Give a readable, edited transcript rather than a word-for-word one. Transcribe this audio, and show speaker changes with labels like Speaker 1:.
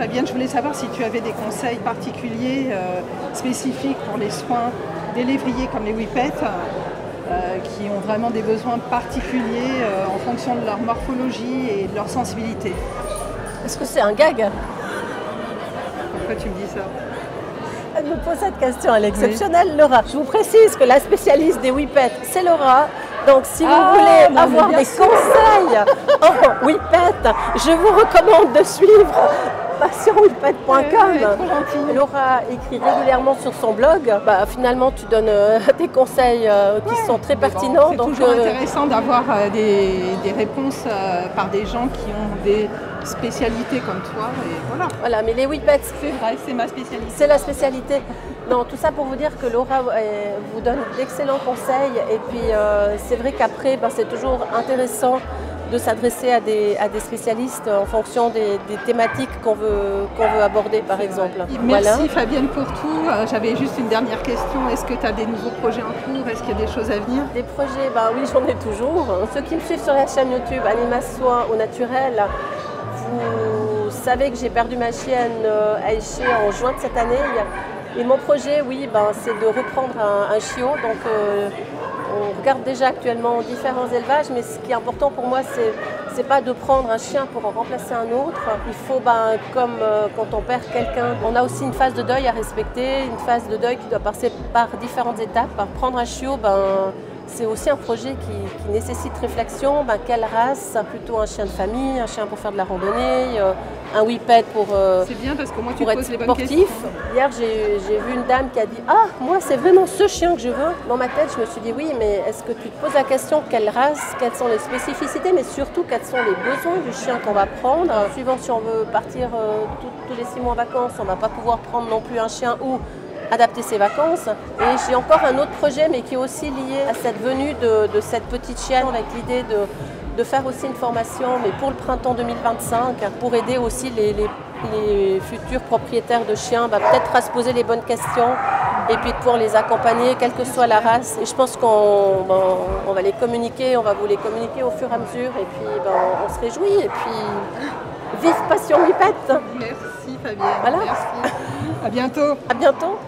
Speaker 1: Fabienne, je voulais savoir si tu avais des conseils particuliers, spécifiques pour les soins des lévriers comme les whippets, qui ont vraiment des besoins particuliers en fonction de leur morphologie et de leur sensibilité.
Speaker 2: Est-ce que c'est un gag?
Speaker 1: Pourquoi tu me dis ça?
Speaker 2: Elle me pose cette question, elle est exceptionnelle, Laura. Je vous précise que la spécialiste des whippets, c'est Laura. Donc si vous voulez avoir des conseils en whippet, je vous recommande de suivre passionwhippet.com. Laura écrit régulièrement sur son blog. Finalement, tu donnes des conseils qui sont très pertinents.
Speaker 1: C'est toujours intéressant d'avoir des réponses par des gens qui ont des spécialités comme toi. Et voilà.
Speaker 2: Voilà, mais les whippets,
Speaker 1: c'est vrai, c'est ma spécialité.
Speaker 2: C'est la spécialité. Non, tout ça pour vous dire que Laura vous donne d'excellents conseils. Et puis, c'est vrai qu'après, c'est toujours intéressant de s'adresser à des spécialistes en fonction des thématiques qu'on veut aborder, par exemple.
Speaker 1: Merci Fabienne pour tout. J'avais juste une dernière question. Est-ce que tu as des nouveaux projets en cours? Est-ce qu'il y a des choses à venir?
Speaker 2: Des projets, oui, j'en ai toujours. Ceux qui me suivent sur la chaîne YouTube Anima Soin au naturel, vous savez que j'ai perdu ma chienne Aïché en juin de cette année. Et mon projet, oui, c'est de reprendre un chiot. Donc, on regarde déjà actuellement différents élevages, mais ce qui est important pour moi, c'est pas de prendre un chien pour en remplacer un autre. Il faut, comme quand on perd quelqu'un, on a aussi une phase de deuil à respecter, une phase de deuil qui doit passer par différentes étapes. Prendre un chiot, c'est aussi un projet qui nécessite réflexion. Quelle race? Plutôt un chien de famille, un chien pour faire de la randonnée, un whippet pour être sportif. Hier, j'ai vu une dame qui a dit « Ah, moi, c'est vraiment ce chien que je veux ». Dans ma tête, je me suis dit « Oui, mais est-ce que tu te poses la question quelle race, quelles sont les spécificités, mais surtout quels sont les besoins du chien qu'on va prendre ?» Suivant si on veut partir tous les 6 mois en vacances, on ne va pas pouvoir prendre non plus un chien ou adapter ses vacances. Et j'ai encore un autre projet, mais qui est aussi lié à cette venue de cette petite chienne, avec l'idée de faire aussi une formation, mais pour le printemps 2025, pour aider aussi les futurs propriétaires de chiens, peut-être à se poser les bonnes questions et puis de pouvoir les accompagner, quelle que soit la race. Et je pense qu'on va les communiquer, on va vous les communiquer au fur et à mesure, et puis on se réjouit, et puis vive Passion Whippet.
Speaker 1: Merci Fabienne,
Speaker 2: voilà.
Speaker 1: Merci. À bientôt.
Speaker 2: À bientôt.